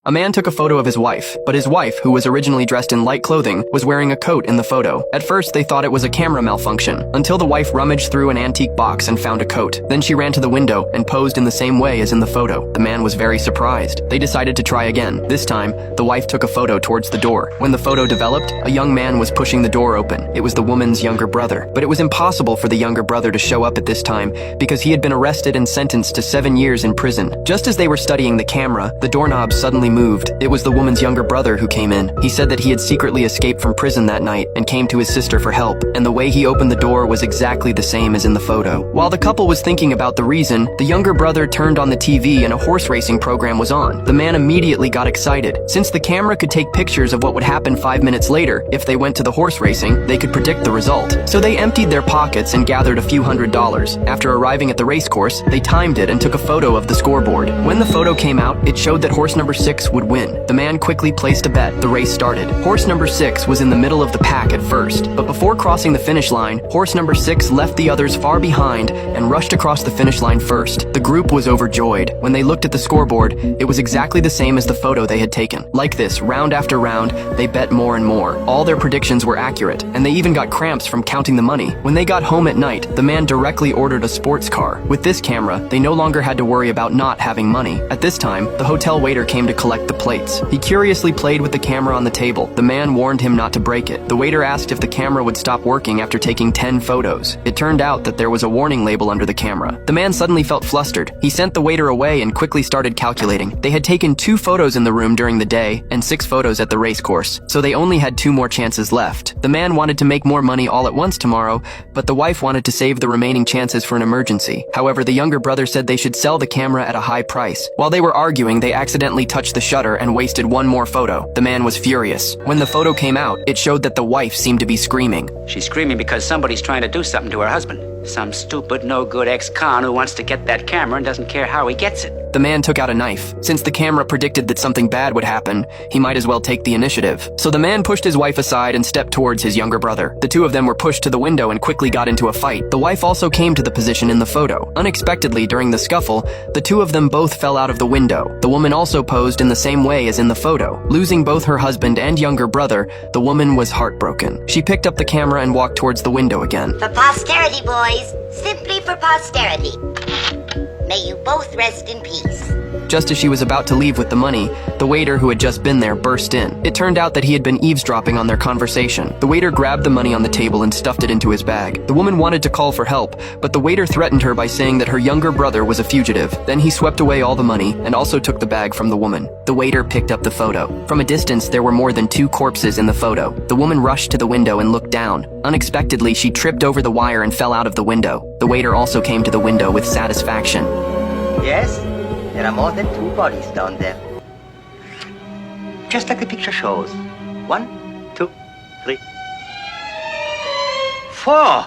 A man took a photo of his wife, but his wife, who was originally dressed in light clothing, was wearing a coat in the photo. At first, they thought it was a camera malfunction, until the wife rummaged through an antique box and found a coat. Then she ran to the window and posed in the same way as in the photo. The man was very surprised. They decided to try again. This time, the wife took a photo towards the door. When the photo developed, a young man was pushing the door open. It was the woman's younger brother. But it was impossible for the younger brother to show up at this time because he had been arrested and sentenced to 7 years in prison. Just as they were studying the camera, the doorknob suddenly moved. It was the woman's younger brother who came in. He said that he had secretly escaped from prison that night and came to his sister for help, and the way he opened the door was exactly the same as in the photo. While the couple was thinking about the reason, the younger brother turned on the TV and a horse racing program was on. The man immediately got excited. Since the camera could take pictures of what would happen 5 minutes later, if they went to the horse racing, they could predict the result. So they emptied their pockets and gathered a few $100s. After arriving at the race course, they timed it and took a photo of the scoreboard. When the photo came out, it showed that horse number 6 would win. The man quickly placed a bet. The race started. Horse number 6 was in the middle of the pack at first, but before crossing the finish line, horse number 6 left the others far behind and rushed across the finish line first. The group was overjoyed. When they looked at the scoreboard, it was exactly the same as the photo they had taken. Like this, round after round, they bet more and more. All their predictions were accurate, and they even got cramps from counting the money. When they got home at night, the man directly ordered a sports car. With this camera, they no longer had to worry about not having money. At this time, the hotel waiter came to collect the plates. He curiously played with the camera on the table. The man warned him not to break it. The waiter asked if the camera would stop working after taking 10 photos. It turned out that there was a warning label under the camera. The man suddenly felt flustered. He sent the waiter away and quickly started calculating. They had taken 2 photos in the room during the day and 6 photos at the race course, so they only had 2 more chances left. The man wanted to make more money all at once tomorrow, but the wife wanted to save the remaining chances for an emergency. However, the younger brother said they should sell the camera at a high price. While they were arguing, they accidentally touched the shutter and wasted 1 more photo. The man was furious. When the photo came out, it showed that the wife seemed to be screaming. She's screaming because somebody's trying to do something to her husband. Some stupid, no-good ex-con who wants to get that camera and doesn't care how he gets it. The man took out a knife. Since the camera predicted that something bad would happen, he might as well take the initiative. So the man pushed his wife aside and stepped towards his younger brother. The 2 of them were pushed to the window and quickly got into a fight. The wife also came to the position in the photo. Unexpectedly, during the scuffle, the 2 of them both fell out of the window. The woman also posed in the same way as in the photo. Losing both her husband and younger brother, the woman was heartbroken. She picked up the camera and walked towards the window again. For posterity, boys. Simply for posterity. May you both rest in peace. Just as she was about to leave with the money, the waiter who had just been there burst in. It turned out that he had been eavesdropping on their conversation. The waiter grabbed the money on the table and stuffed it into his bag. The woman wanted to call for help, but the waiter threatened her by saying that her younger brother was a fugitive. Then he swept away all the money and also took the bag from the woman. The waiter picked up the photo. From a distance, there were more than 2 corpses in the photo. The woman rushed to the window and looked down. Unexpectedly, she tripped over the wire and fell out of the window. The waiter also came to the window with satisfaction. Yes, there are more than 2 bodies down there. Just like the picture shows. 1, 2, 3, 4.